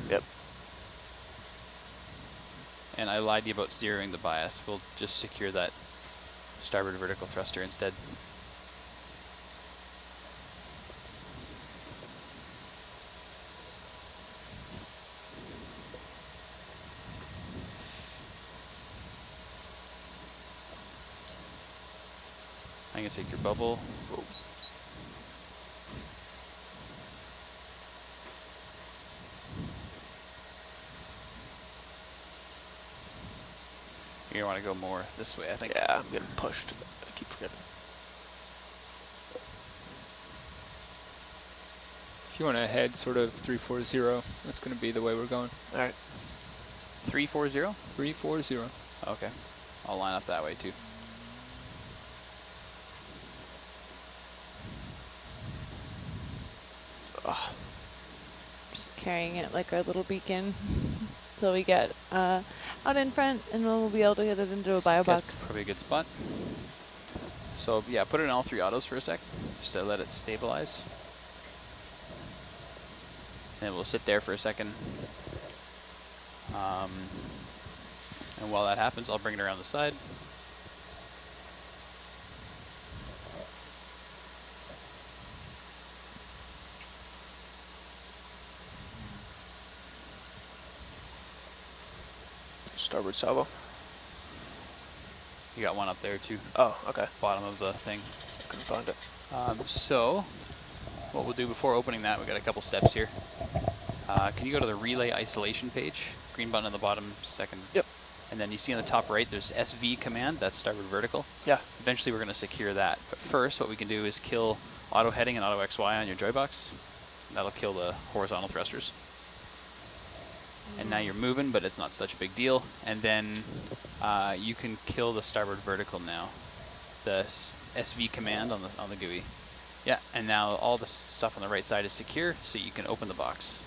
Yep. And I lied to you about zeroing the bias. We'll just secure that starboard vertical thruster instead. I'm gonna take your bubble. Whoa. You're gonna want to go more this way, I think. Yeah, I'm getting pushed. I keep forgetting. If you want to head sort of 340, that's going to be the way we're going. All right. 340? 340. Okay. I'll line up that way too. Ugh. Just carrying it like our little beacon till we get out in front, and then we'll be able to get it into a bio box. That's probably a good spot. So yeah, put it in all 3 autos for a sec, just to let it stabilize. And we'll sit there for a second. And while that happens, I'll bring it around the side. Starboard salvo. You got one up there too. Oh, okay. Bottom of the thing. Couldn't find it. So what we'll do before opening that, we've got a couple steps here. Can you go to the relay isolation page? Green button on the bottom, second. Yep. And then you see on the top right, there's SV command, that's starboard vertical. Yeah. Eventually we're gonna secure that. But first, what we can do is kill auto heading and auto XY on your joy box. That'll kill the horizontal thrusters. And now you're moving, but it's not such a big deal. And then you can kill the starboard vertical now. The SV command on the GUI. Yeah, and now all the stuff on the right side is secure, so you can open the box.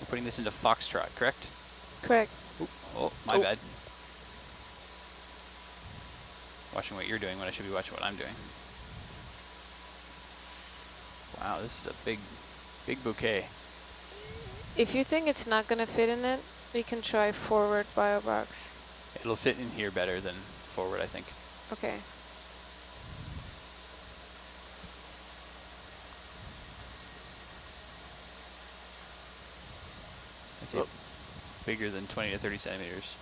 We're putting this into Foxtrot, correct? Correct. Oop. Oh, my bad. Watching what you're doing when I should be watching what I'm doing. Wow, this is a big bouquet. If you think it's not going to fit in it, we can try forward bio box. It'll fit in here better than forward, I think. Okay. It's bigger than 20 to 30 centimeters.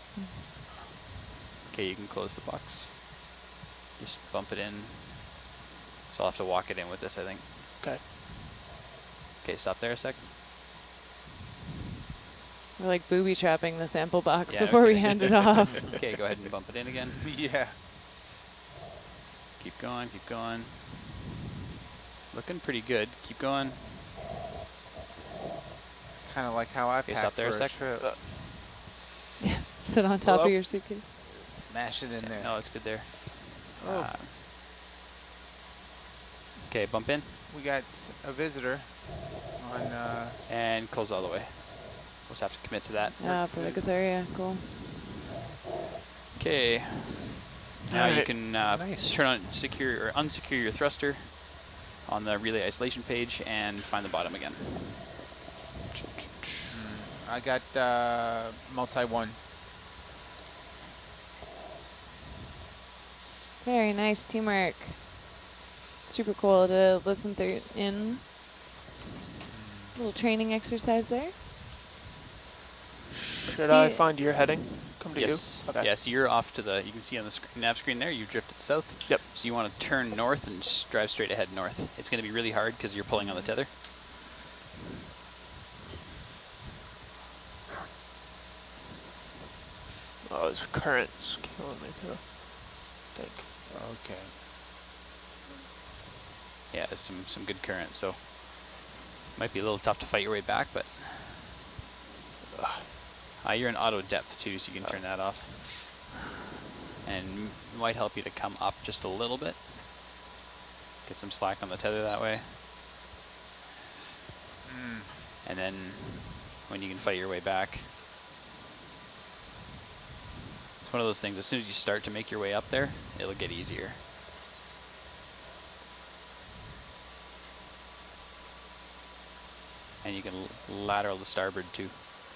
Okay, you can close the box. Just bump it in. So I'll have to walk it in with this, I think. Okay. Okay, stop there a sec. We're like booby trapping the sample box Yeah, before okay. we hand it off. Okay, go ahead and bump it in again. Yeah. Keep going, keep going. Looking pretty good. Keep going. It's kind of like how I Okay, pack stop there a for sec. trip. Yeah, sit on top Hello? of your suitcase. Smash it in there. No, it's good there. Oh. Okay, bump in. We got a visitor on. And close all the way. We'll just have to commit to that. Yeah, pretty good there, yeah, cool. Okay. Now you Alright. can Nice. turn on, secure or unsecure your thruster on the relay isolation page and find the bottom again. I got multi-1. Very nice teamwork. Super cool to listen through in. Little training exercise there. Should I find your heading? Come to Yes. you? Okay. Yeah, so you're off to the, you can see on the nav screen there, you drifted south. Yep. So you want to turn north and drive straight ahead north. It's going to be really hard because you're pulling on the tether. Oh, this current's killing me too. I think. Okay. Yeah, there's some good current, so might be a little tough to fight your way back, but you're in auto depth too, so you can turn that off. And it might help you to come up just a little bit. Get some slack on the tether that way. And then when you can fight your way back. It's one of those things, as soon as you start to make your way up there, it'll get easier. And And you can lateral the starboard too.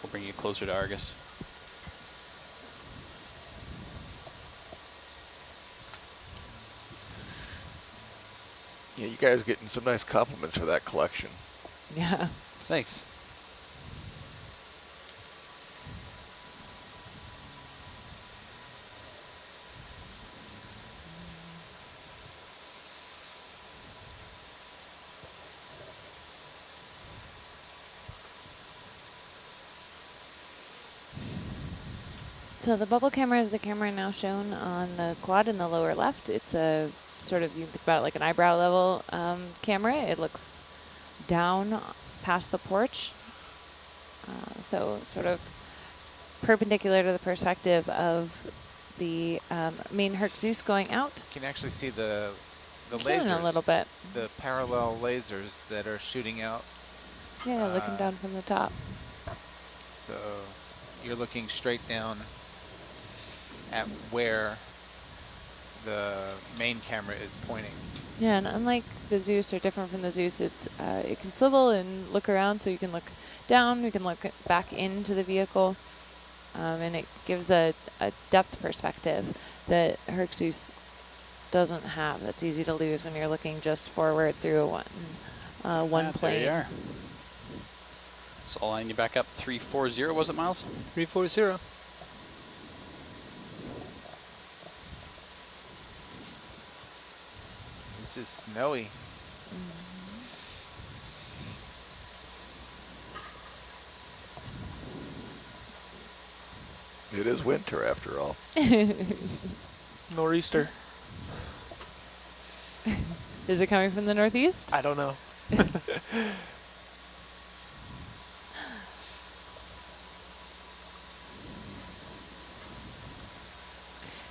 We'll bring you closer to Argus. Yeah, you guys are getting some nice compliments for that collection. Yeah. Thanks. So the bubble camera is the camera now shown on the quad in the lower left. It's a sort of, you think about like an eyebrow level camera. It looks down past the porch. So sort of perpendicular to the perspective of the main Hercules going out. You can actually see the Killing lasers. a little bit. The parallel lasers that are shooting out. Yeah, looking down from the top. So you're looking straight down at where the main camera is pointing. Yeah, and unlike the Zeus, or different from the Zeus, it's it can swivel and look around, so you can look down, you can look back into the vehicle, and it gives a depth perspective that Hercules doesn't have. That's easy to lose when you're looking just forward through a one plane. There you are. So I'll line you back up. 340, was it, Miles? 340. This is snowy. It is winter after all. Nor'easter. Is it coming from the northeast? I don't know.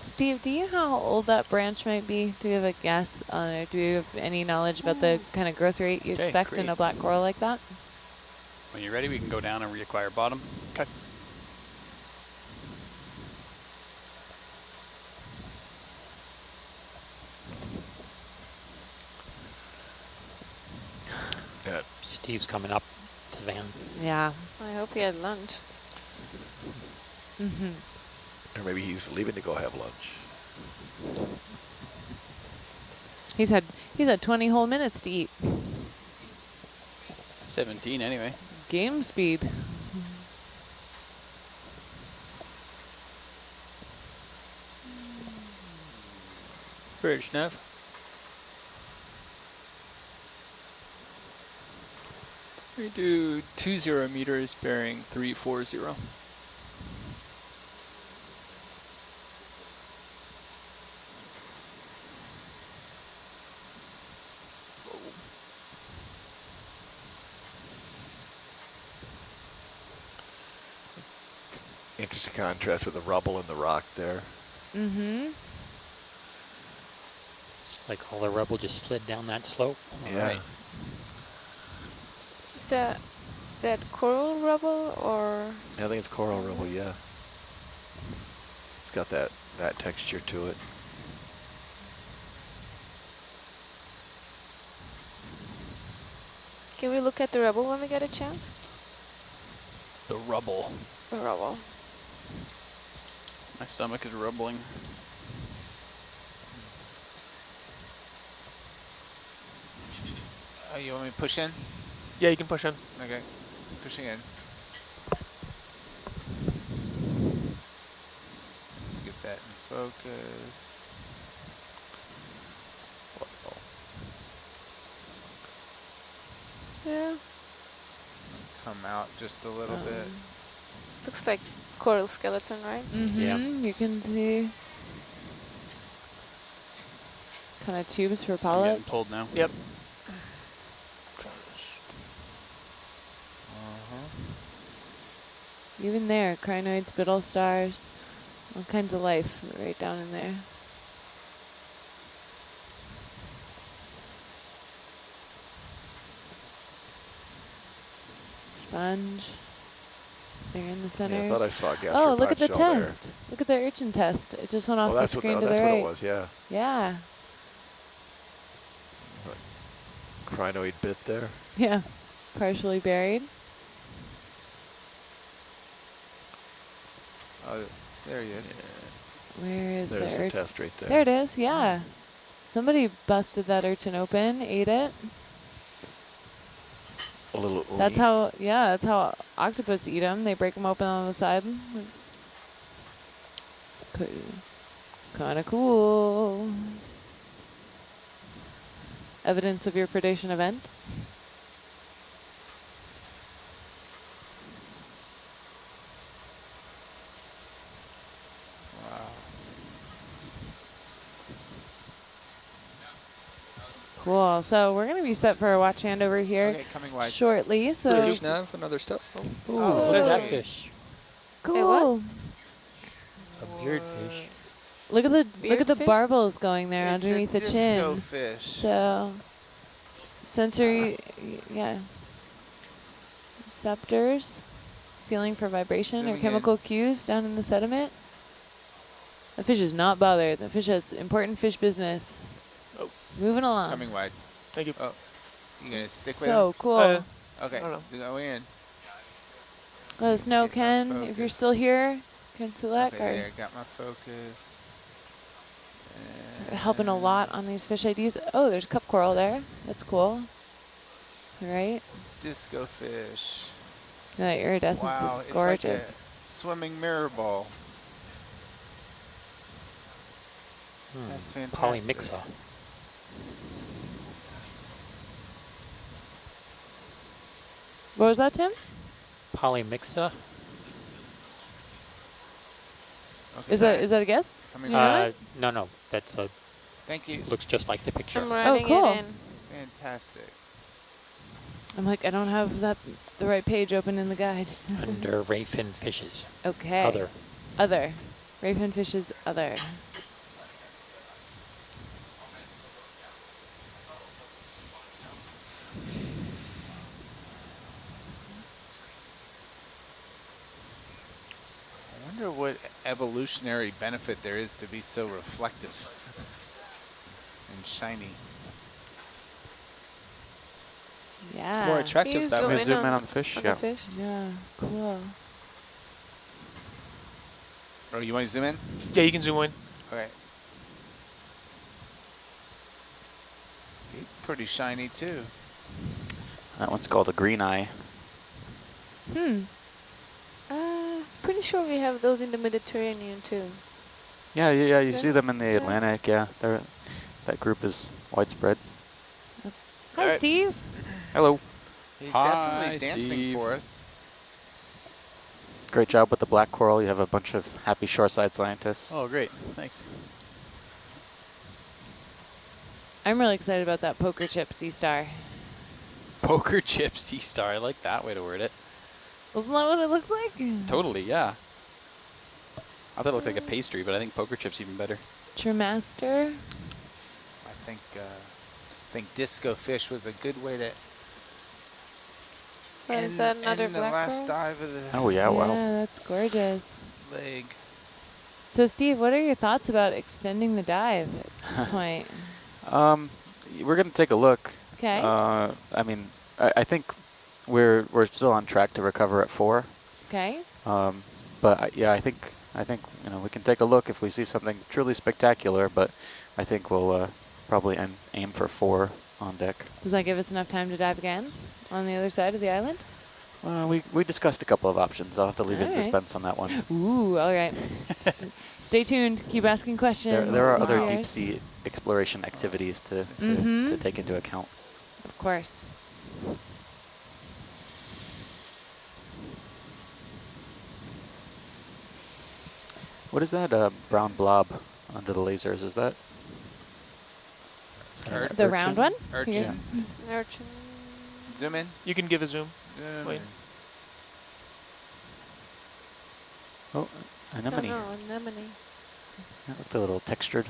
Steve, do you know how old that branch might be? Do you have a guess on it? Do you have any knowledge about the kind of growth rate you Okay, expect in great. a black coral like that? When you're ready, we can go down and reacquire bottom. Okay. Yeah. Steve's coming up to van. Yeah. I hope he had lunch. Mm-hmm. Or maybe he's leaving to go have lunch. He's had 20 whole minutes to eat. 17 anyway. Game speed. Bridge, Nev. We do 20 meters bearing 340. Interesting contrast with the rubble and the rock there. Mm-hmm. It's like all the rubble just slid down that slope. Yeah. Right. Is that coral rubble or? I think it's coral rubble, yeah. It's got that texture to it. Can we look at the rubble when we get a chance? The rubble. The rubble. My stomach is rumbling. Oh, you want me to push in? Yeah, you can push in. Okay, pushing in. Let's get that in focus. Uh-oh. Yeah. Come out just a little bit. Looks like coral skeleton, right? Mm-hmm. Yeah. You can see kind of tubes for I'm polyps. getting pulled now. Yep. Even there, crinoids, spittle stars, all kinds of life right down in there. Sponge. There in the center. Yeah, I thought I saw a gastropod Oh, look at the shell there. test. Look at the urchin test. It just went off Oh, the that's screen what, to the that's right. what it was, yeah. Yeah. Crinoid bit there. Yeah. Partially buried. Oh, there he is. Where is There's the the urchin? test right there. There it is, yeah. Somebody busted that urchin open, ate it. A little That's uni. how, yeah, that's how octopus eat them. They break them open on the side. Kind of cool. Evidence of your predation event. Wow. Cool. So we're going to be set for a watch hand over here Okay, coming wide. shortly. So British nav, another step. Ooh, Oh, look at that okay. fish. cool. A beard fish. Look at the Beardfish? barbels going there It's underneath a the chin. disco fish. So sensory, yeah. Receptors, feeling for vibration or Zooming chemical cues down in the sediment. The fish is not bothered. The fish has important fish business. Oh. Moving along. Coming wide. Thank you. Oh, you gonna stick with So him? cool. I Okay, don't know. so go in. Let us know, Get my Ken, if you're focus. still here. Ken Sulek, Okay, there, got my focus. helping a lot on these fish IDs. Oh, there's cup coral there. That's cool. All right. Disco fish. That iridescence Wow, is it's gorgeous. like a swimming mirror ball. That's fantastic. Polymixa. What was that, Tim? Polymixa. Okay, Is that a guess? coming Do you know wide. it? No, that's a Thank you. looks just like the picture. I'm writing cool. it in. Fantastic. I'm like, I don't have the right page open in the guide. Under rayfin fishes. Okay. Other. Other. Rayfin fishes other. I wonder what evolutionary benefit there is to be so reflective and shiny. Yeah. It's more Can attractive you that zoom way. in Zoom in on on the fish, on yeah. the fish? Yeah. Cool. Oh, you want to zoom in? Yeah, you can zoom in. Okay. He's pretty shiny too. That one's called a green eye. Pretty sure we have those in the Mediterranean too. Yeah, you Yeah. see them in the Yeah. Atlantic. Yeah, that group is widespread. Hi, Alright. Steve. Hello. He's Hi, definitely dancing Steve. for us. Great job with the black coral. You have a bunch of happy shoreside scientists. Oh, great. Thanks. I'm really excited about that poker chip sea star. Poker chip sea star. I like that way to word it. Isn't that what it looks like? Totally, yeah. I thought it looked like a pastry, but I think poker chip's even better. Tremaster. I think disco fish was a good way to Is that another end the black last coral? dive of the Oh yeah, wow. Yeah, that's gorgeous. leg. So, Steve, what are your thoughts about extending the dive at this point? We're gonna take a look. Okay. I mean, I think we're still on track to recover at 4. Okay. But yeah, I think we can take a look if we see something truly spectacular. But I think we'll probably aim for 4 on deck. Does that give us enough time to dive again on the other side of the island? We discussed a couple of options. I'll have to leave in All right. suspense on that one. Ooh, all right. Stay tuned. Keep asking questions. There are other Wow. deep sea exploration activities to Mhm. take into account. Of course. What is that brown blob under the lasers? Is that? Urchin? The round one? Urchin. Here. Urchin. Zoom in. You can give a zoom. Zoom Wait. in. Oh, Don't anemone. know, anemone. That looked a little textured.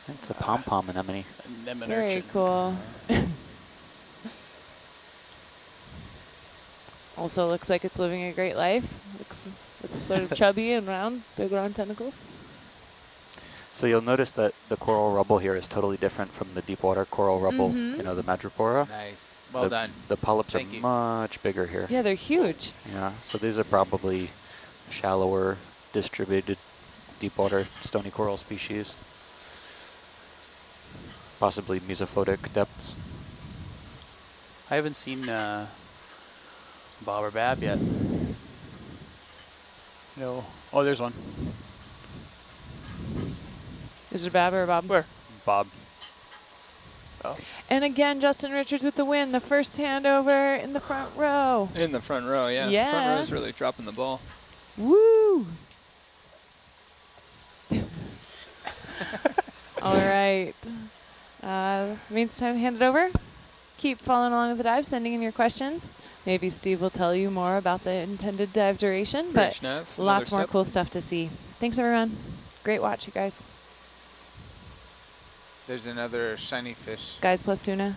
It's a pom-pom anemone. Anemone Very urchin. cool. Also looks like it's living a great life. Looks sort of chubby and round, big round tentacles. So you'll notice that the coral rubble here is totally different from the deep water coral rubble, Mhm. you know, the madrepora. Nice. Well done. The polyps Thank are you. much bigger here. Yeah, they're huge. Yeah, so these are probably shallower distributed deep water stony coral species. Possibly mesophotic depths. I haven't seen Bob or Bab yet. No. Oh, there's one. Is it Bab or Bob? Where? Bob. Oh. And again, Justin Richards with the win. The first hand over in the front row. In the front row, yeah. Yeah. Front row is really dropping the ball. Woo! All right. Means time to hand it over. Keep following along with the dive, sending in your questions. Maybe Steve will tell you more about the intended dive duration, but lots more cool stuff to see. Thanks, everyone. Great watch, you guys. There's another shiny fish. Guys plus tuna.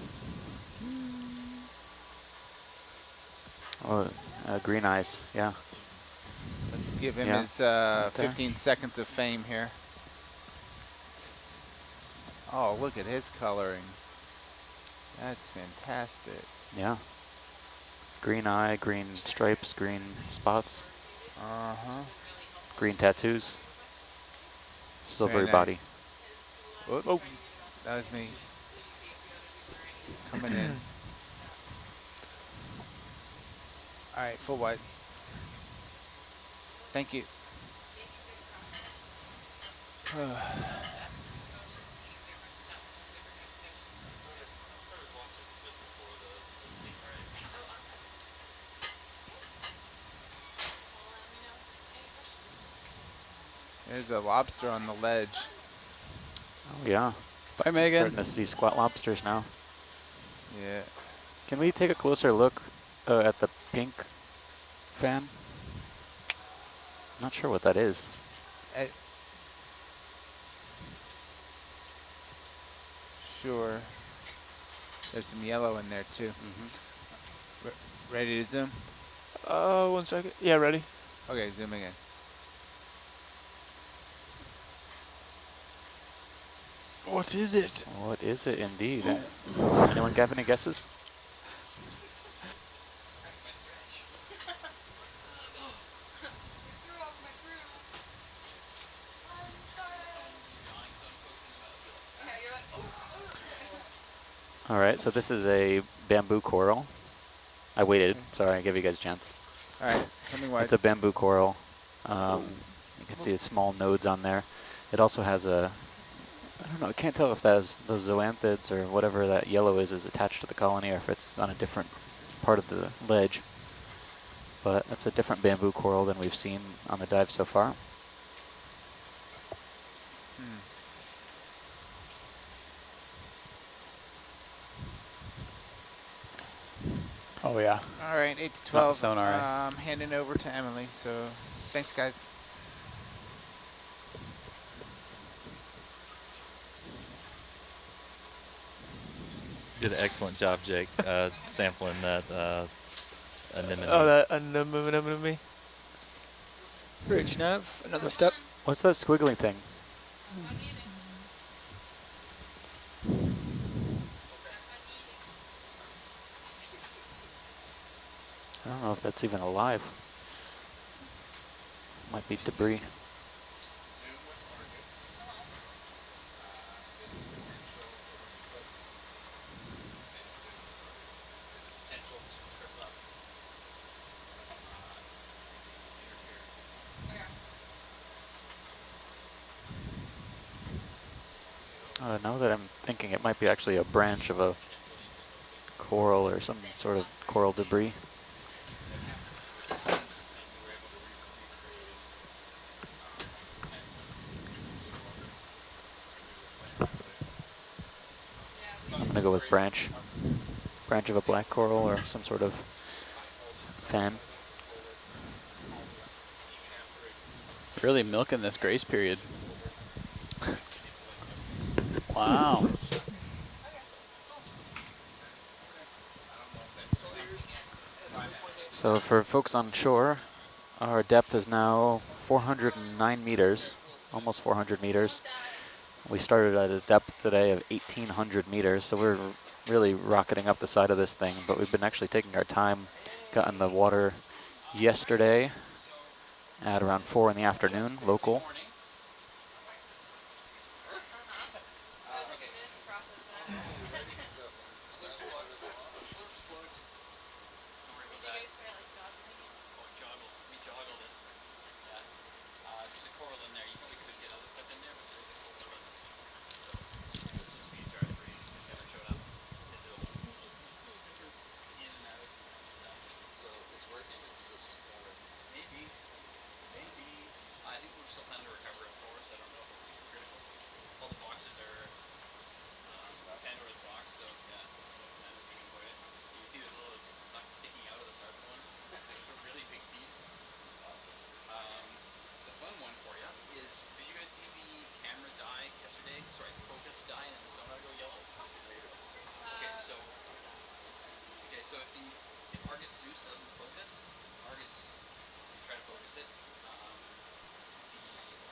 Oh, green eyes, yeah. Let's give him Yeah. his Right there. 15 seconds of fame here. Oh, look at his coloring. That's fantastic. Yeah. Green eye, green stripes, green spots, Uh-huh. green tattoos, silvery Very body. nice. Whoops. Oh. That was me. Coming in. All right, full wide. Thank you. There's a lobster on the ledge. Oh yeah. Bye, Megan. Starting to see squat lobsters now. Yeah. Can we take a closer look at the pink fan? Not sure what that is. Sure. There's some yellow in there too. Ready to zoom? 1 second. Yeah, ready. Okay, zooming in. What is it? What is it indeed? Anyone have any guesses? All right, so this is a bamboo coral. I waited, sorry, I gave you guys a chance. All right, coming wide. It's a bamboo coral. You can see the small nodes on there. It also has a, I don't know, I can't tell if those zoanthids or whatever that yellow is attached to the colony or if it's on a different part of the ledge. But that's a different bamboo coral than we've seen on the dive so far. Oh, yeah. All right, 8 to Not 12. sonar, eh? Handing over to Emily. So thanks, guys. Did an excellent job, Jake, sampling that anemone. Oh, that anemone. Bridge nav, another step. What's that squiggly thing? I don't know if that's even alive. Might be debris. Now that I'm thinking, it might be actually a branch of a coral or some sort of coral debris. I'm going to go with branch. Branch of a black coral or some sort of fan. Really milking this grace period. Wow. So for folks on shore, our depth is now 409 meters, almost 400 meters. We started at a depth today of 1,800 meters, so we're really rocketing up the side of this thing, but we've been actually taking our time, got in the water yesterday, at around 4 in the afternoon, local. There's a coral in there. You probably could get other stuff in there, but there's a coral in there. So this was being charged for you. Never showed up. In and out. So it's working. It's just maybe. I think we're still planning to recover it for us. I don't know if it's super critical. All the boxes are Pandora's box, so yeah. You can see there's a little suck sticking out of the starboard one. So it's a really big piece. The fun one for you is, did you guys see the camera die yesterday? Sorry, focus die and the sonar go yellow? Okay, so if Argus Zeus doesn't focus, Argus, you try to focus it, the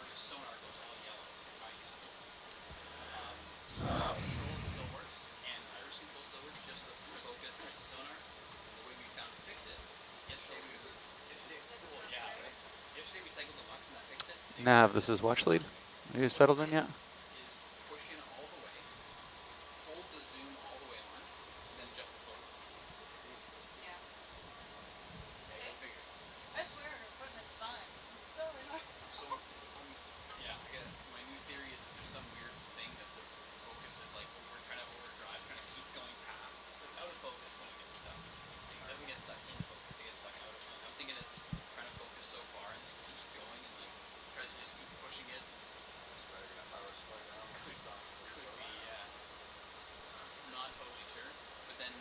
Argus sonar goes all yellow. Not useful. Sonar control still works, and iris control still works, just the focus and the sonar. And the way we found to fix it, yesterday we cycled the mux and that fixed it. Nav, this is watch lead. Are you settled in yet? Is push in all the way, hold the zoom all the way on, and then adjust the focus. Yeah. Okay, go figure. I swear our equipment's fine. It's still in our... So, yeah, my new theory is that there's some weird thing that the focus is like trying to overdrive, trying to keep going past. It's out of focus when it gets stuck. It doesn't get stuck in focus, it gets stuck out of focus. I'm thinking it's trying to focus so far and then it keeps going and like tries to just keep pushing it. That's why you're gonna power supply down. Could be, yeah. I'm not totally sure. But then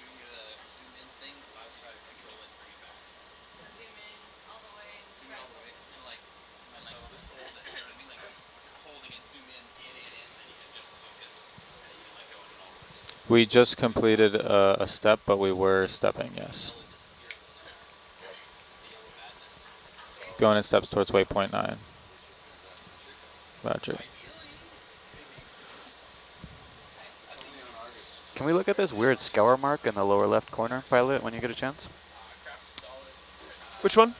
doing the zoom in thing allows you to control it and bring it back. So zoom in all the way and Zoom in all the way and like hold it, you know what I mean? Like holding it, zoom in, and then you can adjust the focus and you can let go and it all works. We just completed a step, but we were stepping, yes. Going in steps towards waypoint 9. Roger. Can we look at this weird scour mark in the lower left corner, pilot, when you get a chance? Which one?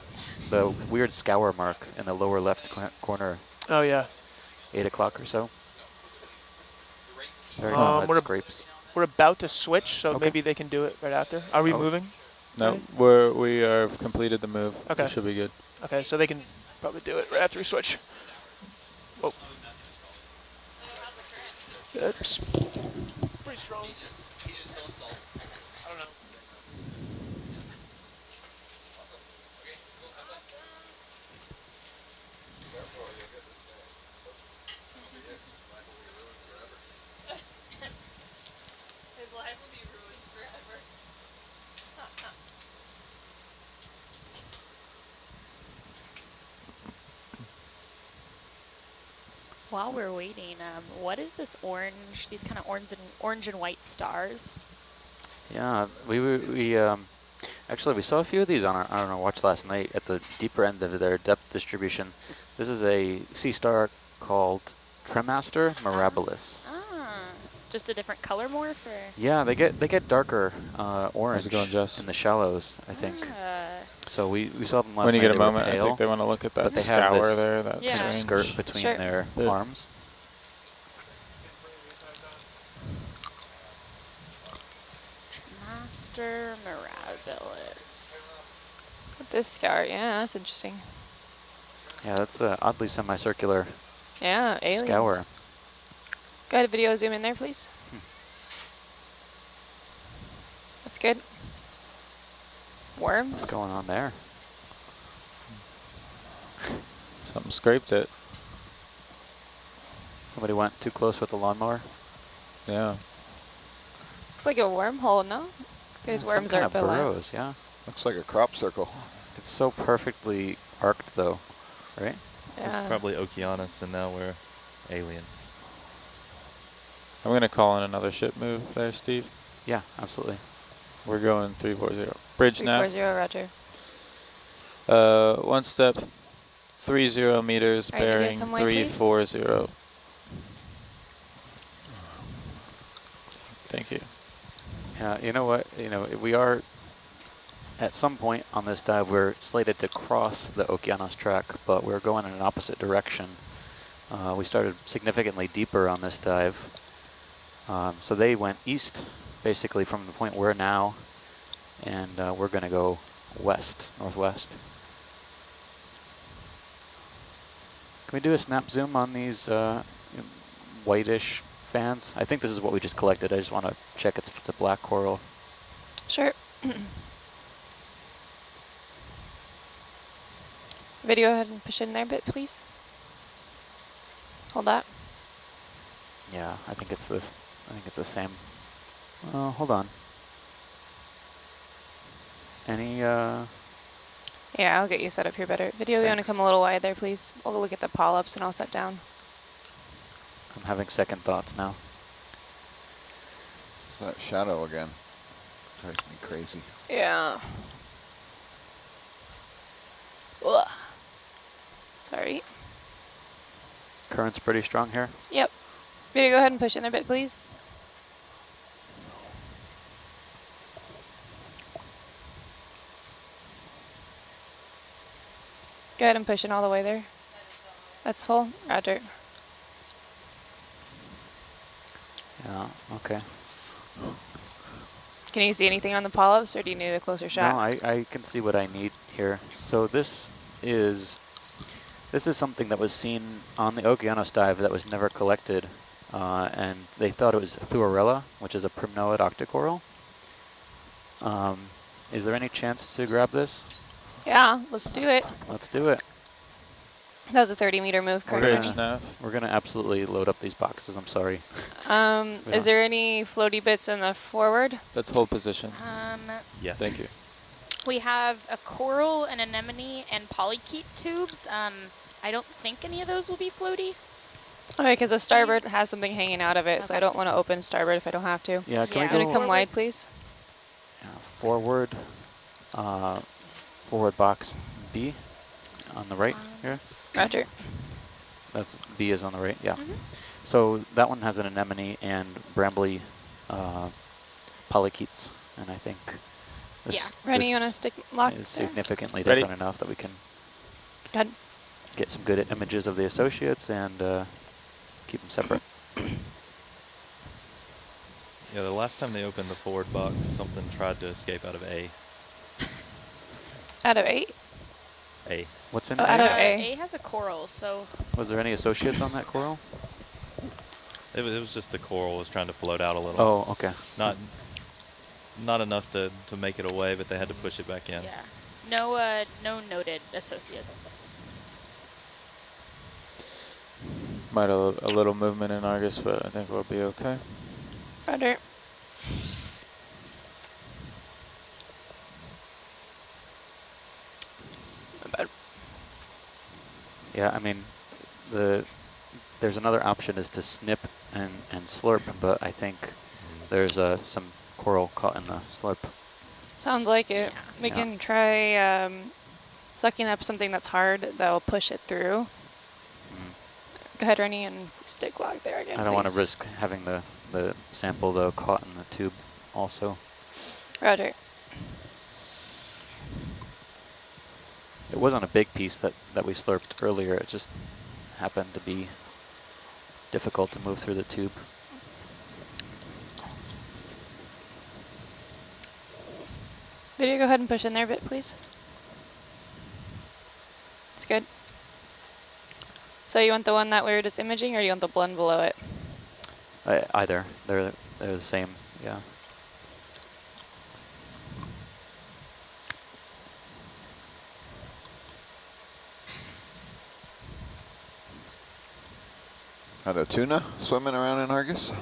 The weird scour mark in the lower left corner, Oh yeah. 8 o'clock or so. Very Um, odd we're ab- scrapes. We're about to switch, so Okay. maybe they can do it right after. Are we Oh. moving? No, we have completed the move. Okay. We should be good. Okay, so they can probably do it right after we switch. Oh. It's pretty strong. He just still installed. I don't know. Awesome. Okay, cool. Have fun. His life will be ruined forever. While we're waiting, what is this orange? These kind of orange and white stars. Yeah, actually we saw a few of these on our watch last night at the deeper end of their depth distribution. This is a sea star called Tremaster mirabilis. Just a different color morph, or? Yeah, they get darker orange How's it going, Jess? in the shallows, I think. So we saw them last When you night. get a They were moment, I pale, think they want to look at but that they have scour this there. That's Yeah. kind of strange. skirt between Sure. their Yeah. arms. Master mirabilis. This scour, yeah, that's interesting. Yeah, that's an oddly semicircular Yeah, aliens. scour. Go ahead, video zoom in there, please. That's good. Worms. What's going on there? Something scraped it. Somebody went too close with the lawnmower. Yeah. Looks like a wormhole, no? There's Yeah, worms some kind are of below. burrows, yeah. Looks like a crop circle. It's so perfectly arced, though, right? It's Yeah. probably Okeanos, and now we're aliens. I'm going to call in another ship move there, Steve. Yeah, absolutely. We're going 340. Bridge nav. 340, roger. 1 step, 30 meters, All right, Lydia, bearing come wide, please. 340. Thank you. Yeah, you know what? We are at some point on this dive, we're slated to cross the Okeanos track, but we're going in an opposite direction. We started significantly deeper on this dive. So they went east, basically from the point we're now, and we're going to go west, northwest. Can we do a snap zoom on these whitish fans? I think this is what we just collected. I just want to check if it's a black coral. Sure. Video, go ahead and push in there a bit, please. Hold that. Yeah, I think it's this. I think it's the same. Hold on. Any, Yeah, I'll get you set up here better. Video, you want to come a little wide there, please? We'll look at the polyps and I'll set down. I'm having second thoughts now. That shadow again. Drives me crazy. Yeah. Ugh. Sorry. Current's pretty strong here. Yep. Video, go ahead and push in there a bit, please. Go ahead and push in all the way there. That's full. Roger. Yeah, okay. Can you see anything on the polyps, or do you need a closer shot? No, I can see what I need here. So this is something that was seen on the Okeanos dive that was never collected, and they thought it was Thuarella, which is a primnoid octocoral. Is there any chance to grab this? Yeah, let's do it. Let's do it. That was a 30-meter move, correct? We're gonna absolutely load up these boxes. I'm sorry. Is there any floaty bits in the forward? Let's hold position. Yes. Thank you. We have a coral, an anemone, and polychaete tubes. I don't think any of those will be floaty. Okay, because the starboard has something hanging out of it, so I don't want to open starboard if I don't have to. Yeah, can we Gonna go come wide, please? Yeah, forward, forward box B on the right here. Roger. That's B is on the right, yeah. So that one has an anemone and brambly polychaetes, and I think this, Rennie, you want to stick lock is there? significantly different enough that we can get some good images of the associates and keep them separate. Yeah, the last time they opened the forward box, something tried to escape out of A. Out of 8? A. What's in out A? of A. A has a coral, so Was there any associates on that coral? It was just the coral was trying to float out a little. Oh, okay. Not enough to make it away, but they had to push it back in. yeah. No noted associates. Might have a little movement in Argus, but I think we'll be okay. Roger. Yeah, I mean, there's another option is to snip and slurp, but I think there's some coral caught in the slurp. Sounds like it. Yeah. We can try sucking up something that's hard that will push it through. Go ahead, Rennie, and stick log there again, I don't want to please. risk having the sample, though, caught in the tube also. Roger. It wasn't a big piece that we slurped earlier. It just happened to be difficult to move through the tube. Video, go ahead and push in there a bit, please. It's good. So you want the one that we were just imaging, or do you want the blend below it? Either. They're the same, yeah. Had a tuna swimming around in Argus?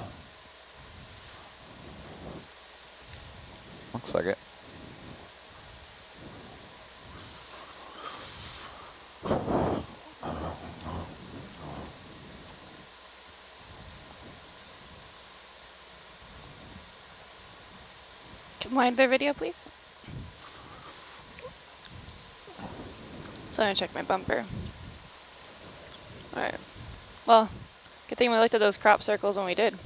Looks like it. Come wide there, video, please. So I'm gonna check my bumper. All right. Well, good thing we looked at those crop circles when we did.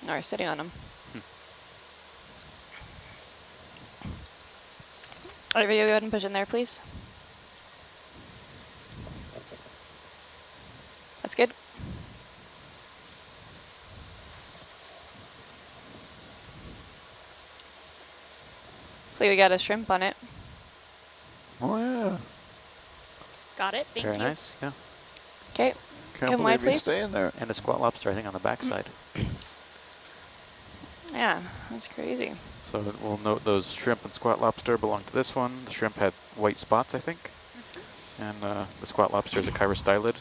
Or sitting on them. Olivia, go ahead and push in there, please. That's good. So we got a shrimp on it. Oh, yeah. Got it. Thank Very you. nice, yeah. Okay. Can't Come wide, believe please. he's staying there. And a squat lobster, I think, on the backside. Yeah, that's crazy. So we'll note those shrimp and squat lobster belong to this one. The shrimp had white spots, I think. And the squat lobster is a chirostylid.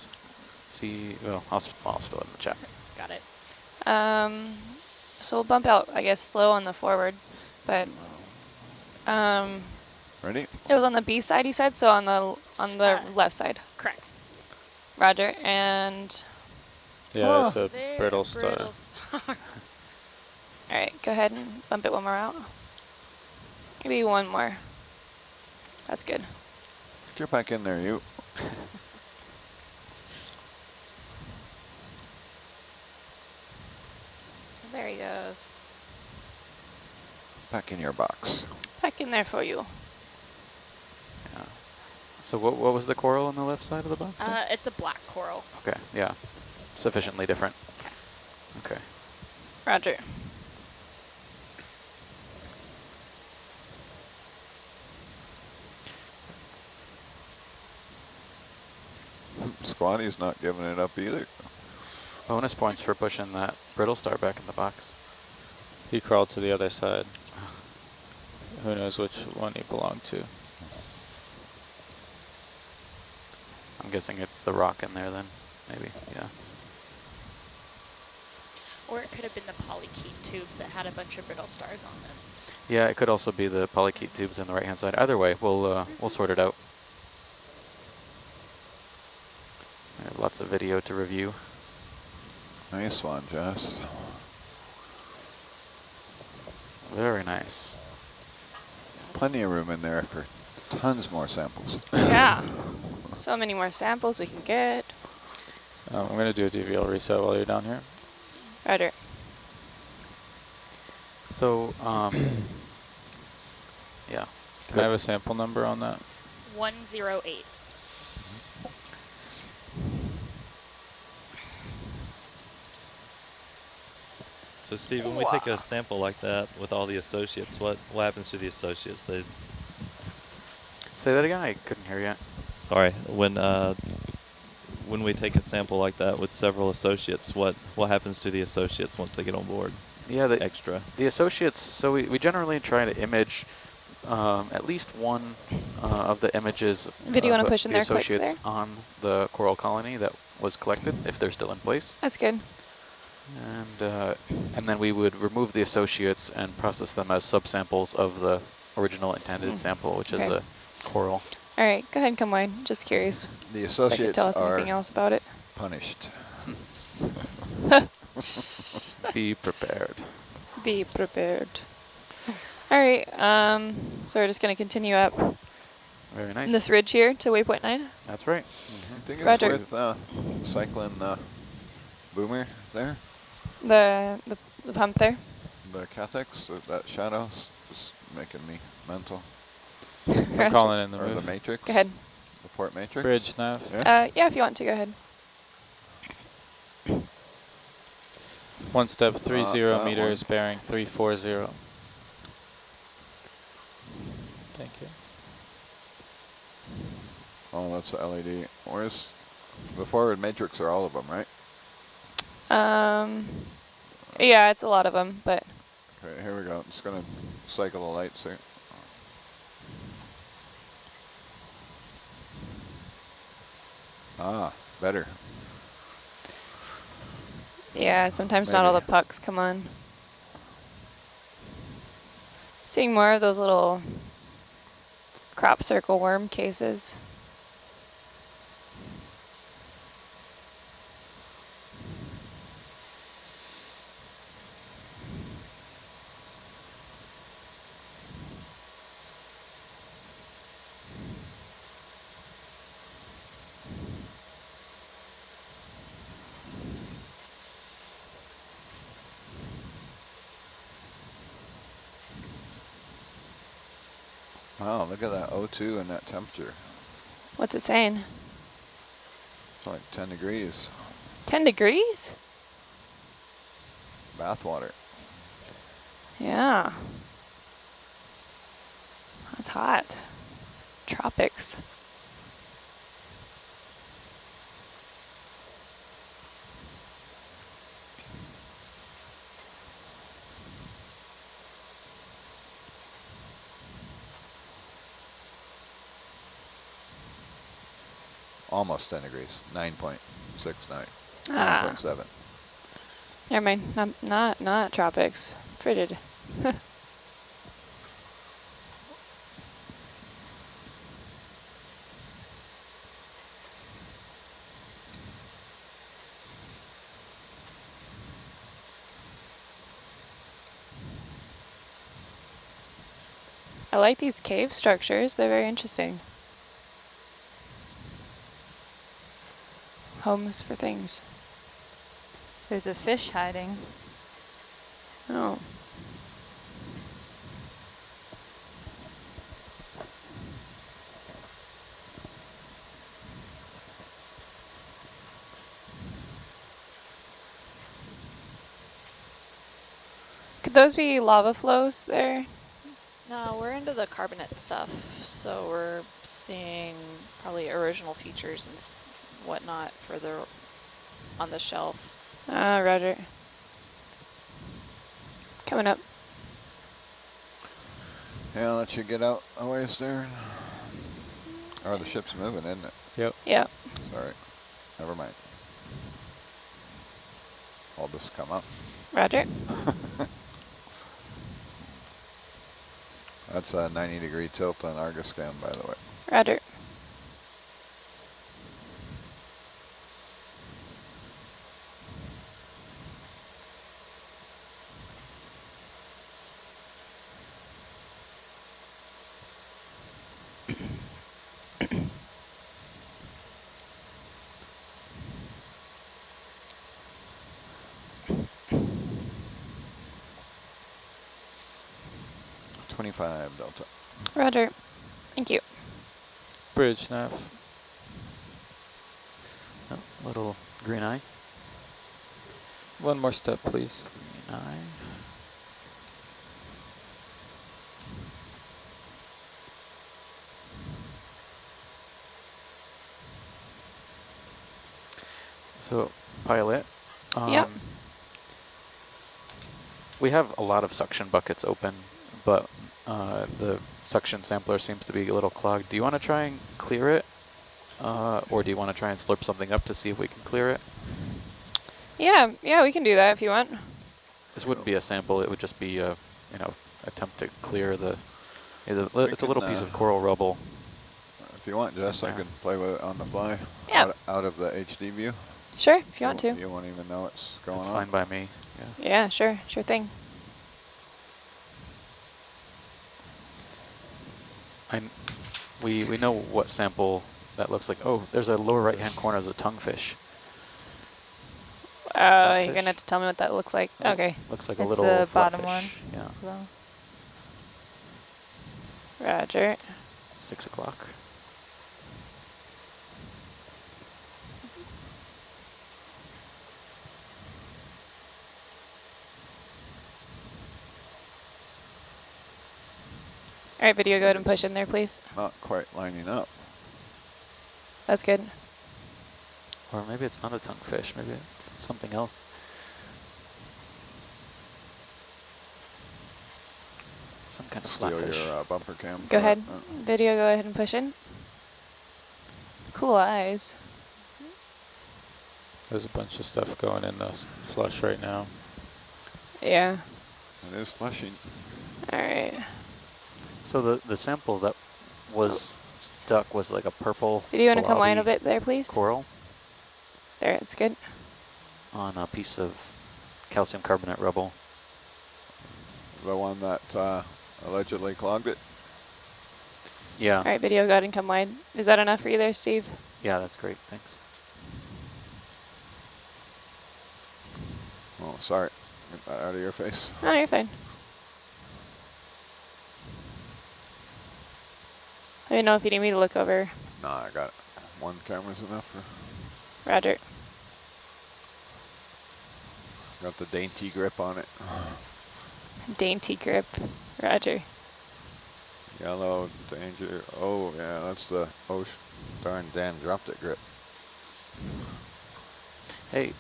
See, well, I'll spell it in the chat. Got it. So we'll bump out, I guess, slow on the forward, but Ready? it was on the B side, he said, so on the left side. Correct. Roger, and Yeah, it's a There, brittle star. all right, go ahead and bump it one more out. Maybe one more. That's good. Get back in there, you. There he goes. Back in your box. Back in there for you. Yeah. So what was the coral on the left side of the box? there? It's a black coral. Okay, yeah. Sufficiently different. Okay. Roger. Squatty's not giving it up either. Bonus points for pushing that brittle star back in the box. He crawled to the other side. Who knows which one he belonged to. I'm guessing it's the rock in there then, maybe, yeah. Or it could have been the polychaete tubes that had a bunch of brittle stars on them. Yeah, it could also be the polychaete tubes on the right-hand side. Either way, we'll sort it out. I have lots of video to review. Nice one, Jess. Very nice. Plenty of room in there for tons more samples. Yeah. So many more samples we can get. I'm going to do a DVL reset while you're down here. Roger. So, yeah. Can I have a sample number on that? 108. So Steve, when we take a sample like that with all the associates, what happens to the associates? They Say that again, I couldn't hear you. Sorry, when we take a sample like that with several associates, what happens to the associates once they get on board? Yeah, the extra. The associates, so we generally try to image at least one of the images Video of wanna push in the there quick associates there? on the coral colony that was collected, if they're still in place. That's good. And then we would remove the associates and process them as subsamples of the original intended sample, which is a coral. All right, go ahead and come wide. Just curious. The if you could associates tell us are anything else about it. punished. Be prepared. Be prepared. All right, so we're just going to continue up Very nice. this ridge here to waypoint 9. That's right. I think Roger. it's worth cycling boomer there. The pump there. The cathexis, that shadow's just making me mental. I'm calling in the Or move. the matrix. Go ahead. The port matrix. Bridge nav. Yeah. Yeah, if you want to, go ahead. One step 30 that meters, bearing 340. Thank you. Oh, that's the LED. Where's the forward matrix? Are all of them, right? Yeah, it's a lot of them, but Okay, here we go. Just gonna cycle the lights here. Ah, better. yeah, sometimes not all the pucks come on. Seeing more of those little crop circle worm cases. Wow, look at that O2 and that temperature. What's it saying? It's like 10 degrees. 10 degrees? Bath water. Yeah. That's hot. Tropics. Almost 10 degrees. 9.69. Ah. 9.7. Never mind. Not tropics. Frigid. I like these cave structures. They're very interesting. Homes for things. There's a fish hiding. Oh. Could those be lava flows there? No, we're into the carbonate stuff, so we're seeing probably erosional features and whatnot further on the shelf. Roger. Coming up. Yeah, I'll let you get out a ways there. Oh, the ship's moving, isn't it? Yep. Yep. Sorry. Never mind. I'll just come up. Roger. That's a 90-degree tilt on Argus scan, by the way. Roger. Delta. Roger. Thank you. Bridge, nav. Oh, little green eye. One more step, please. Green eye. So, pilot. Yep. We have a lot of suction buckets open, but the suction sampler seems to be a little clogged. Do you want to try and clear it? Or do you want to try and slurp something up to see if we can clear it? Yeah, we can do that if you want. This wouldn't be a sample, it would just be a, attempt to clear the, it's a little piece of coral rubble. If you want, Jess, I can play with it on the fly. Yeah. Out of the HD view. Sure, if you want to. You won't even know what's going on. That's fine by me, yeah. Yeah, sure thing. We know what sample that looks like. Oh, there's a lower right-hand corner as a tonguefish. You're gonna have to tell me what that looks like. Okay. Looks like It's a little the bottom flatfish. one. Yeah. Well, Roger. 6 o'clock. All right, video, go ahead and push in there, please. Not quite lining up. That's good. Or maybe it's not a tonguefish, maybe it's something else. Some kind of Steal flatfish. your bumper cam. Go ahead. Video, go ahead and push in. Cool eyes. There's a bunch of stuff going in the flush right now. Yeah. It is flushing. All right. So the sample that was stuck was like a purple. Do you want to come wide a blobby bit there, please? coral There, it's good. on a piece of calcium carbonate rubble. The one that allegedly clogged it. Yeah. All right, video, go ahead and come wide. Is that enough for you there, Steve? Yeah, that's great. Thanks. Oh, sorry. Get that out of your face. Oh, you're fine. Let me know if you need me to look over. Nah, I got it. One camera's enough for. Roger. Got the dainty grip on it. Dainty grip. Roger. Yellow, danger. Oh, yeah, that's the, oh, darn Dan dropped it grip. Hey,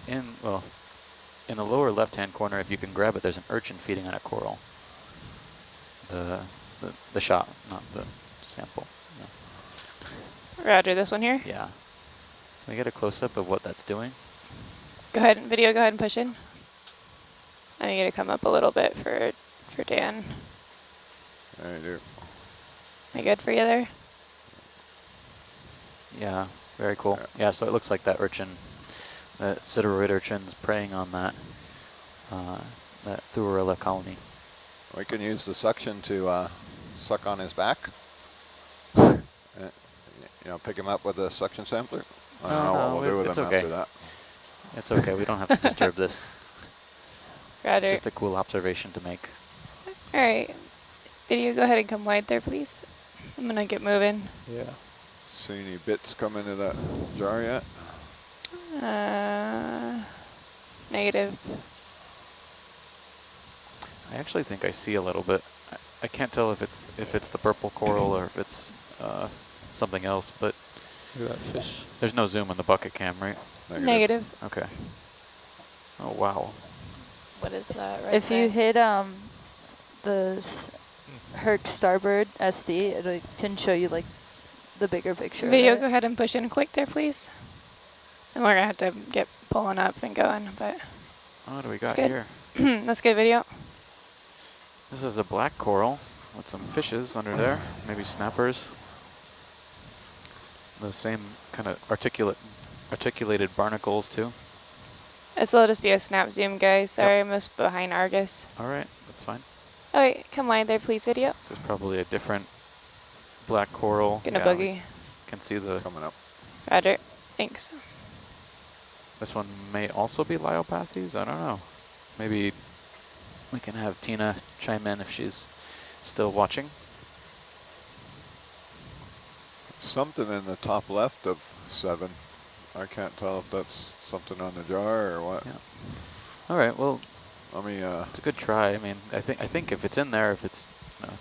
in the lower left-hand corner, if you can grab it, there's an urchin feeding on a coral. The shot, not the sample. Yeah. Roger, this one here? Yeah. Can we get a close-up of what that's doing? Go ahead, video, go ahead and push in. I need to come up a little bit for Dan. I do. Am I good for you there? Yeah, very cool. Yeah, so it looks like that urchin, that Sideroid urchin's preying on that Thuarilla colony. We can use the suction to suck on his back. You know, pick him up with a suction sampler. I don't know what we'll do with him after that. It's okay, we don't have to disturb this. Roger. Just a cool observation to make. All right. Video, go ahead and come wide there, please. I'm going to get moving. Yeah. See any bits come into that jar yet? Negative. I actually think I see a little bit. I can't tell if it's the purple coral or if it's something else, but look at that fish. There's no zoom on the bucket cam, right? Negative. Okay. Oh wow. What is that right If there? you hit the Herc Starboard SD, it can show you like the bigger picture. Video, of it. go ahead and push in quick there, please. And we're going to have to get pulling up and going, but What do we got good. here? That's good video. This is a black coral with some fishes under there, maybe snappers. The same kind of articulated barnacles too. This will just be a snap zoom, guys. Sorry, I'm just behind Argus. All right, that's fine. Okay, come wide there, please, video. This is probably a different black coral. Gonna Yeah, boogie. we can see the coming up. Roger. Thanks. This one may also be Lyopathes. I don't know. Maybe we can have Tina chime in if she's still watching. Something in the top left of 7. I can't tell if that's something on the jar or what. Yeah. All right. Well, let me. It's a good try. I mean, I think if it's in there, it's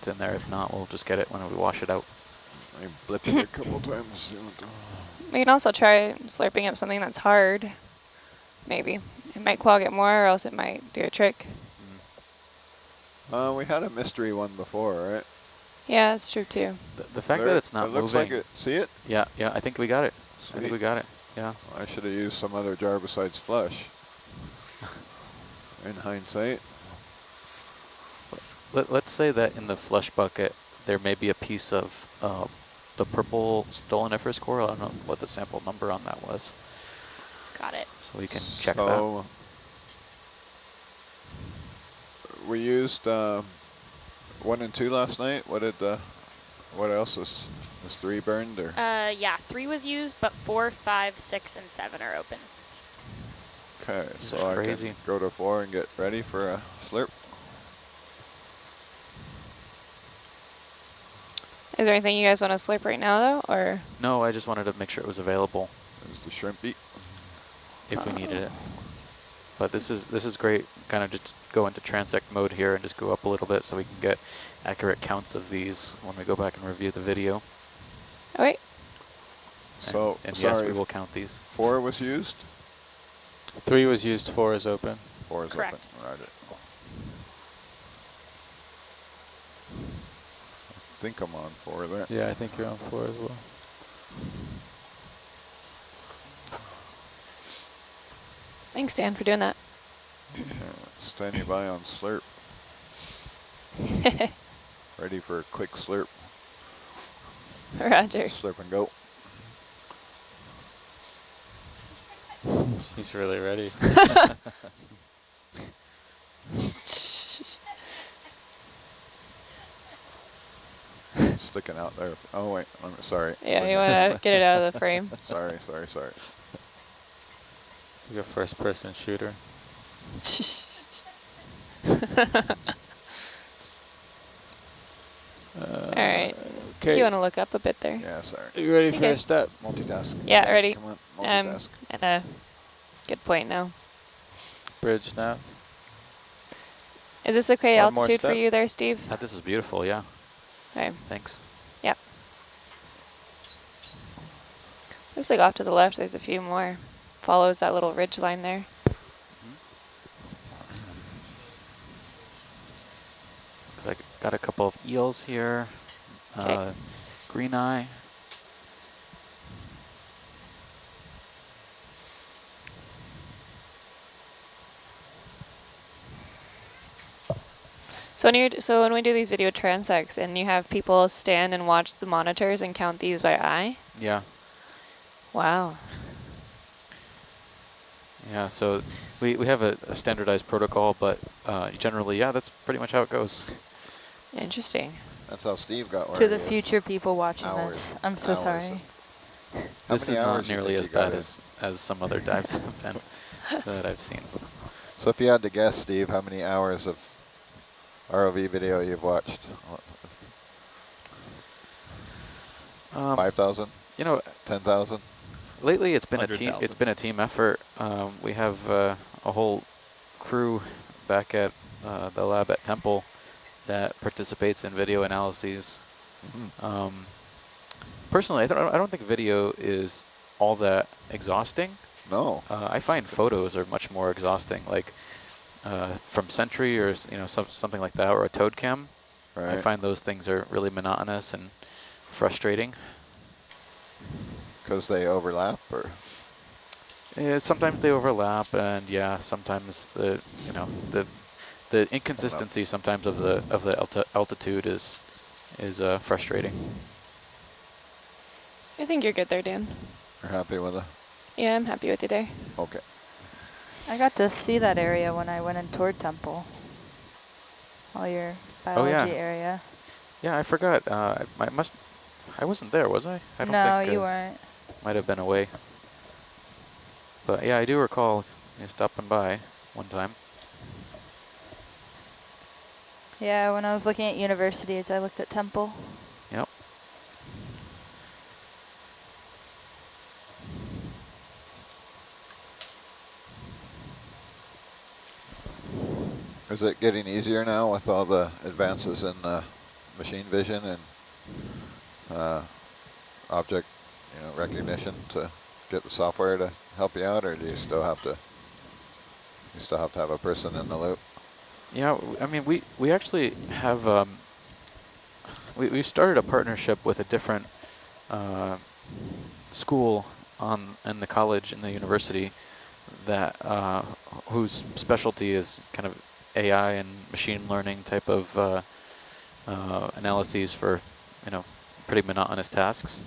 in there. If not, we'll just get it when we wash it out. I blip it a couple times. We can also try slurping up something that's hard. Maybe. It might clog it more, or else it might do a trick. We had a mystery one before, right? Yeah, that's true too. The fact that it's not moving. It looks like it. See it? Yeah, yeah. I think we got it. Sweet. I think we got it. Yeah. I should have used some other jar besides flush. In hindsight. Let's say that in the flush bucket, there may be a piece of the purple stoloniferous coral. I don't know what the sample number on that was. Got it. So we can check that. We used 1 and 2 last night. What else was 3 burned or? Yeah, 3 was used, but 4, 5, 6, and 7 are open. Okay, so I can go to 4 and get ready for a slurp. Is there anything you guys want to slurp right now, though, or? No, I just wanted to make sure it was available. There's the shrimp beat. If we needed it. But this is great. Kind of just go into transect mode here and just go up a little bit so we can get accurate counts of these when we go back and review the video. Oh, wait. So, and sorry, yes, we will count these. 4 was used? 3 was used, 4 is open. 4 is correct. Open. Right. I think I'm on 4 there. Yeah, I think you're on 4 as well. Thanks, Dan, for doing that. Standing by on slurp. Ready for a quick slurp. Roger. Slurp and go. He's really ready. Sticking out there. Oh wait, I'm sorry. Yeah, you want to get it out of the frame. Sorry. You're a first-person shooter. All right. If you want to look up a bit there. Yeah, sorry. Are you ready for Okay. a step? Multitask. Yeah, ready. Come on, multitask. At a good point now. Bridge now. Is this okay One more altitude for step. you there, Steve? This is beautiful, yeah. Okay. Thanks. Yep. Looks like off to the left there's a few more. Follows that little ridge line there. Looks like got a couple of eels here. Okay. Green eye. So when we do these video transects and you have people stand and watch the monitors and count these by eye? Yeah. Wow. Yeah, so we have a standardized protocol, but generally, yeah, that's pretty much how it goes. Interesting. That's how Steve got where To he the is. future people watching Hours this, I'm so hours sorry. This is many not hours do you nearly think as you got bad in? as some other dives have been that I've seen. So if you had to guess, Steve, how many hours of ROV video you've watched? 5,000? You know, 10,000? lately it's been a team. 100,000. It's been a team effort. We have a whole crew back at the lab at Temple that participates in video analyses. Mm-hmm. Personally, I don't think video is all that exhausting. No. I find photos are much more exhausting, like from Sentry or something like that, or a Toad Cam. Right. I find those things are really monotonous and frustrating. Because they overlap, or? Yeah, sometimes they overlap, and yeah, sometimes the inconsistency sometimes of the altitude is frustrating. I think you're good there, Dan. You're happy with it? Yeah, I'm happy with you there. Okay. I got to see that area when I went and toured Temple. All your biology area. Yeah, I forgot. I wasn't there, was I? I don't no, think you weren't. Might have been away. But yeah, I do recall stopping by one time. Yeah, when I was looking at universities, I looked at Temple. Yep. Is it getting easier now with all the advances in machine vision and object recognition to get the software to help you out, or do you still have to have a person in the loop? Yeah, I mean, we actually have we started a partnership with a different school in the college, in the university, that whose specialty is kind of AI and machine learning type of analyses for pretty monotonous tasks.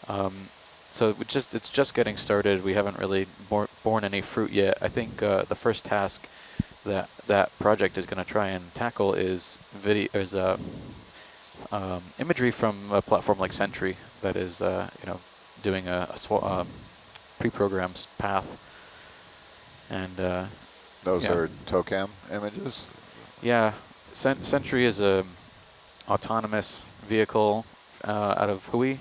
Mm-hmm. So it's just getting started. We haven't really borne any fruit yet. I think the first task that project is going to try and tackle is imagery from a platform like Sentry that is doing a pre-programmed path. And those are TOCAM images? Yeah, Sentry is a autonomous vehicle out of Hui.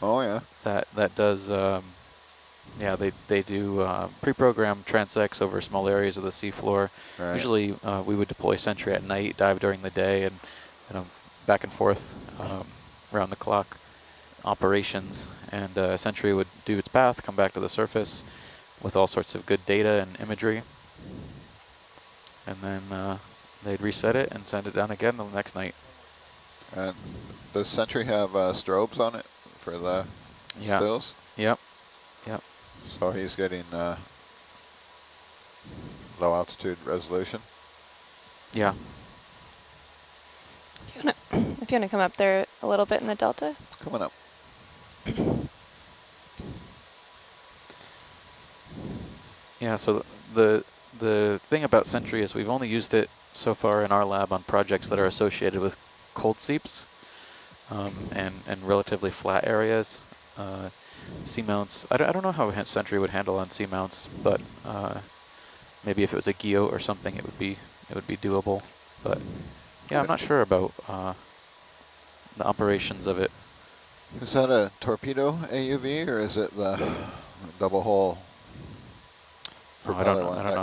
Oh yeah. That does they do pre-programmed transects over small areas of the seafloor. Right. Usually we would deploy Sentry at night, dive during the day, and back and forth around the clock operations. And Sentry would do its path, come back to the surface with all sorts of good data and imagery, and then they'd reset it and send it down again the next night. And does Sentry have strobes on it for the stills? Yep. So he's getting low altitude resolution? Yeah. If you want to come up there a little bit in the delta. Coming up. Yeah, so the thing about Sentry is we've only used it so far in our lab on projects that are associated with cold seeps and relatively flat areas. Seamounts, I don't know how Sentry would handle on seamounts, but maybe if it was a geo or something, it would be doable. But yeah, I'm not sure about the operations of it. Is that a torpedo AUV or is it the double hull? Oh, I don't know. I don't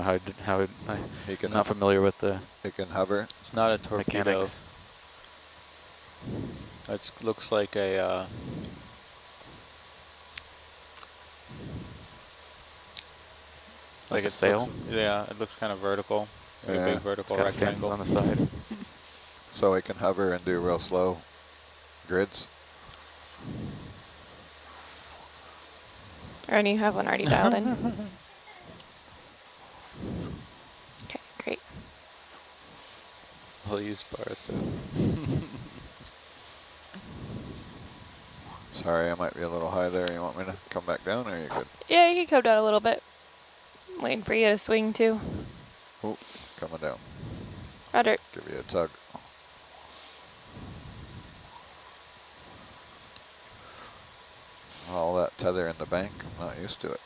know I'm not familiar with the. It can hover. It's not a torpedo. Mechanics. It looks like a. Like a sail? Yeah, it looks kind of vertical. Like Yeah. a big vertical It's got fins rectangle on the side. So it can hover and do real slow grids. Or you have one already dialed in. Okay, great. I'll use bars. So. Sorry, I might be a little high there. You want me to come back down or are you good? Yeah, you can come down a little bit. I'm waiting for you to swing too. Oh, coming down. Roger. Give you a tug. All that tether in the bank, I'm not used to it.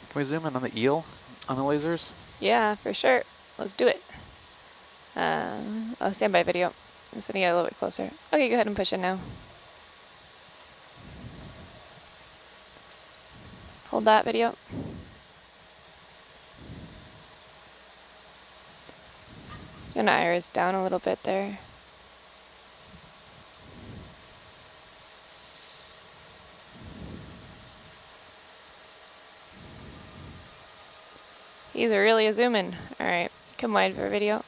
Can we zoom in on the eel on the lasers? Yeah, for sure. Let's do it. Oh, standby video. I'm sending you a little bit closer. Okay, go ahead and push in now. Hold that video. And iris down a little bit there. These are really zooming. All right, come wide for video.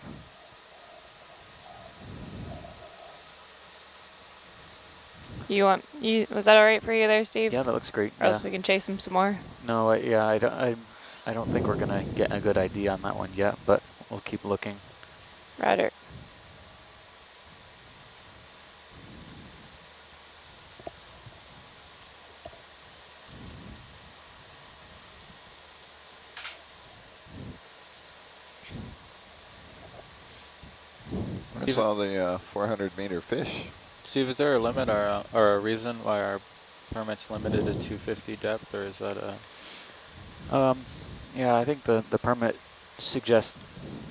Was that all right for you there, Steve? Yeah, that looks great. Or else we can chase him some more. No, I don't think we're gonna get a good idea on that one yet, but we'll keep looking. Roger. I saw the 400-meter fish. Steve, is there a limit or a reason why our permit's limited to 250 depth, or is that a? Yeah, I think the permit suggests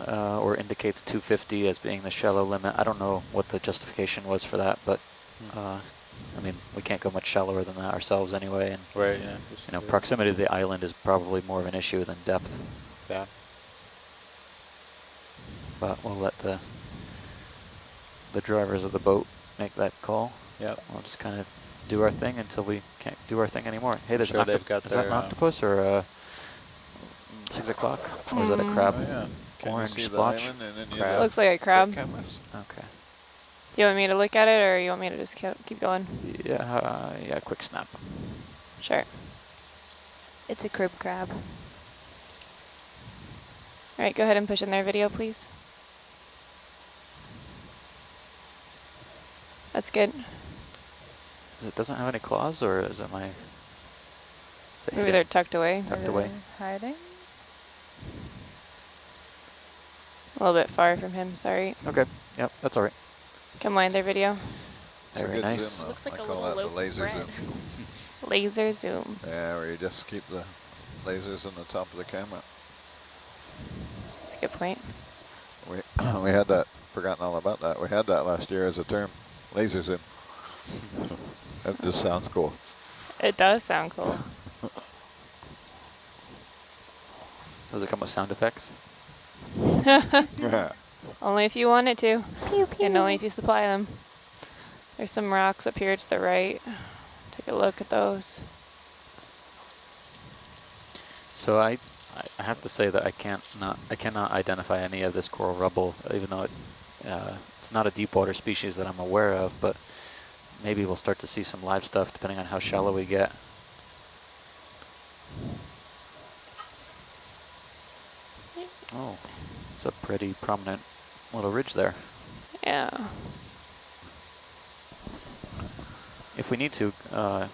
or indicates 250 as being the shallow limit. I don't know what the justification was for that, but I mean, we can't go much shallower than that ourselves anyway. And right, yeah. You know, proximity to the island is probably more of an issue than depth. Yeah. But we'll let the drivers of the boat make that call. Yeah. We'll just kind of do our thing until we can't do our thing anymore. Hey, there's sure an they've got is that an octopus or a 6 o'clock? Or is that a crab? Oh, yeah. Can Orange you see splotch? The island and then Crab. Looks like a crab. Okay. Do you want me to look at it, or you want me to just keep going? Yeah, yeah, quick snap. Sure. It's a crib crab. All right, go ahead and push in their video, please. That's good. It doesn't have any claws, or is it my? Is it Maybe they're tucked away. Tucked away. Hiding? A little bit far from him, sorry. Okay, yep, that's all right. Come on, their video. Very nice. Zoom, Looks like I a call little that loaf the laser of bread. zoom. Laser zoom. Yeah, where you just keep the lasers on the top of the camera. That's a good point. We had that, forgotten all about that. We had that last year as a term, laser zoom. That just sounds cool. It does sound cool. Does it come with sound effects? Only if you want it to. Pew, pew. And only if you supply them. There's some rocks up here to the right. Take a look at those. So I have to say that I cannot identify any of this coral rubble, even though it's not a deep water species that I'm aware of, but maybe we'll start to see some live stuff depending on how shallow we get. Oh, it's a pretty prominent little ridge there. Yeah. If we need to,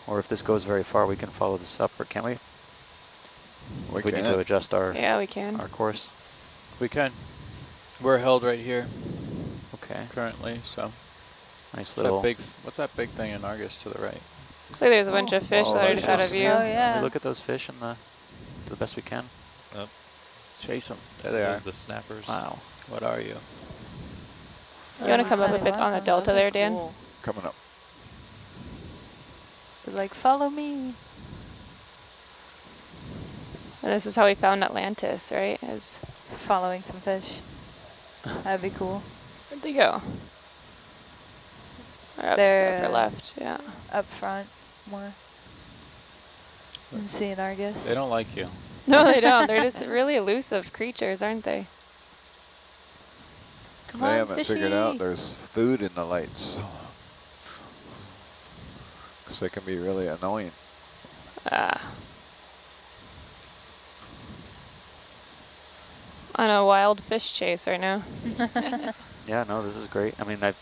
or if this goes very far, we can follow this up, or can't we? We need to adjust our we can. Our course. We can. We're held right here. Okay. Currently, so. Nice What's little. what's that big thing in Argus to the right? Looks like there's a bunch of fish that are just out of view. Oh yeah. Can we look at those fish in the. the best we can. Up. Chase them. There they There's are. the snappers. Wow. What are you? You want to come up a bit on the delta there, Dan? Coming up. They're like, follow me. And this is how we found Atlantis, right? Is following some fish. That'd be cool. Where'd they go? Or up, They're upper left, yeah. Up front more. Seeing Argus. They don't like you. No, they don't. They're just really elusive creatures, aren't they? Come They on, haven't fishy. figured out there's food in the lights. Because they can be really annoying. On a wild fish chase right now. Yeah, no, this is great. I mean, I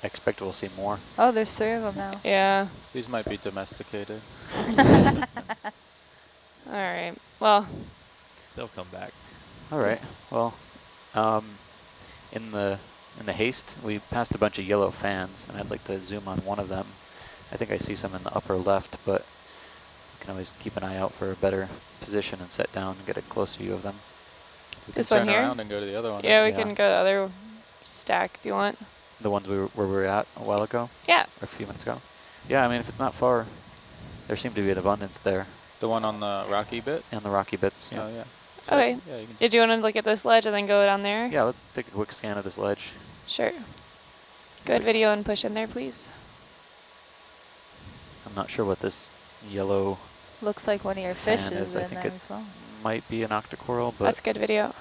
expect we'll see more. Oh, there's 3 of them now. Yeah. These might be domesticated. All right. Well, They'll come back. All right. Well, in the haste, we passed a bunch of yellow fans, and I'd like to zoom on one of them. I think I see some in the upper left, but you can always keep an eye out for a better position and set down and get a closer view of them. We this can one turn here? around and go to the other one. Yeah, we can go to the other stack if you want. The ones where we were at a while ago? Yeah. Or a few minutes ago? Yeah, I mean, if it's not far, there seemed to be an abundance there. The one on the rocky bit? And the rocky bits, yeah. Oh, yeah. So Okay. yeah, you can Did you want to look at this ledge and then go down there? Yeah, let's take a quick scan of this ledge. Sure. Good video and push in there, please. I'm not sure what this yellow Looks like one of your fan fishes is. I in think there it as well. might be an octocoral, but That's good video.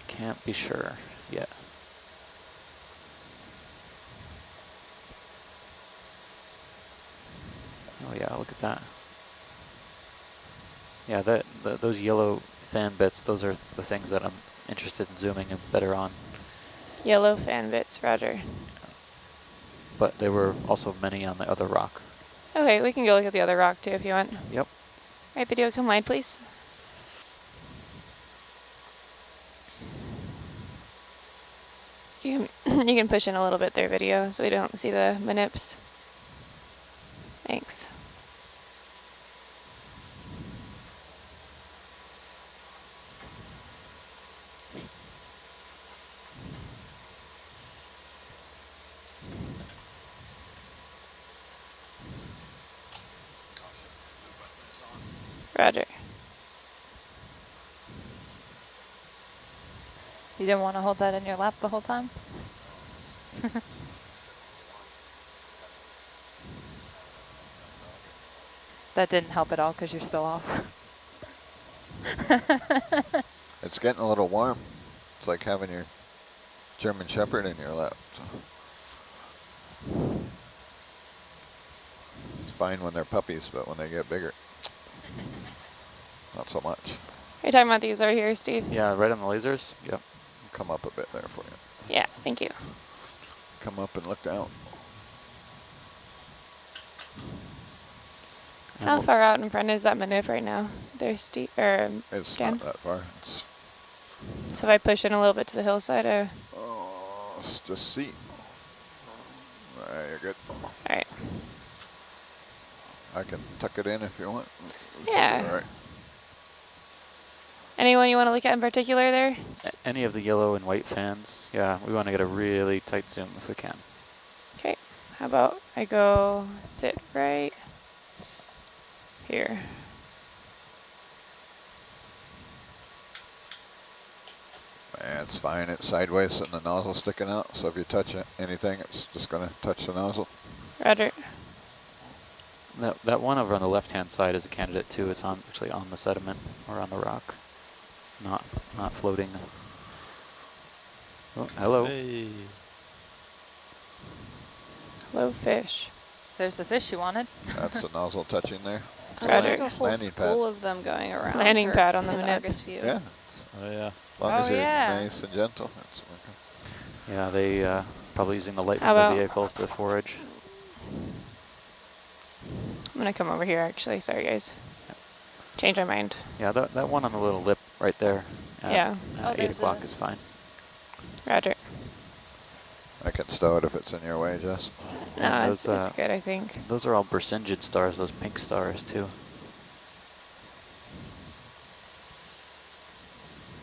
can't be sure yet. Oh yeah, look at that. Yeah, those yellow fan bits, those are the things that I'm interested in zooming in better on. Yellow fan bits, roger. But there were also many on the other rock. Okay, we can go look at the other rock too if you want. Yep. All right, video, come wide, please. You can push in a little bit there, video, so we don't see the manips. Thanks. Roger. You didn't want to hold that in your lap the whole time? That didn't help at all because you're still off. It's getting a little warm. It's like having your German Shepherd in your lap. So. It's fine when they're puppies, but when they get bigger, not so much. Are you talking about these over here, Steve? Yeah, right on the lasers. Yep. Come up a bit there for you. Yeah, thank you. Come up and look down. How far out in front is that manip right now? There, Steve, or It's Dan? not that far. It's So if I push in a little bit to the hillside, or? let's just see. You're good. All right. I can tuck it in if you want. Yeah. All right. Anyone you want to look at in particular there? Any of the yellow and white fans. Yeah, we want to get a really tight zoom if we can. Okay. How about I go sit right here. It's fine. It's sideways and the nozzle's sticking out. So if you touch anything, it's just going to touch the nozzle. Roger. That one over on the left-hand side is a candidate too. It's actually on the sediment or on the rock, not floating. Oh, hello. Hey. Hello, fish. There's the fish you wanted. That's the nozzle touching there. I like a whole Landing pad. school of them going around. Landing her pad on the in manip. Argus view. Yeah. Oh yeah. As long as you're nice and gentle. That's okay. Yeah, they probably using the light How from the about- vehicles to forage. I'm going to come over here, actually. Sorry, guys. Change my mind. Yeah, that one on the little lip right there. Yeah. Oh, 8 there's o'clock a- is fine. Roger. I can stow it if it's in your way, Jess. No, those, it's good, I think. Those are all Bersingid stars, those pink stars too.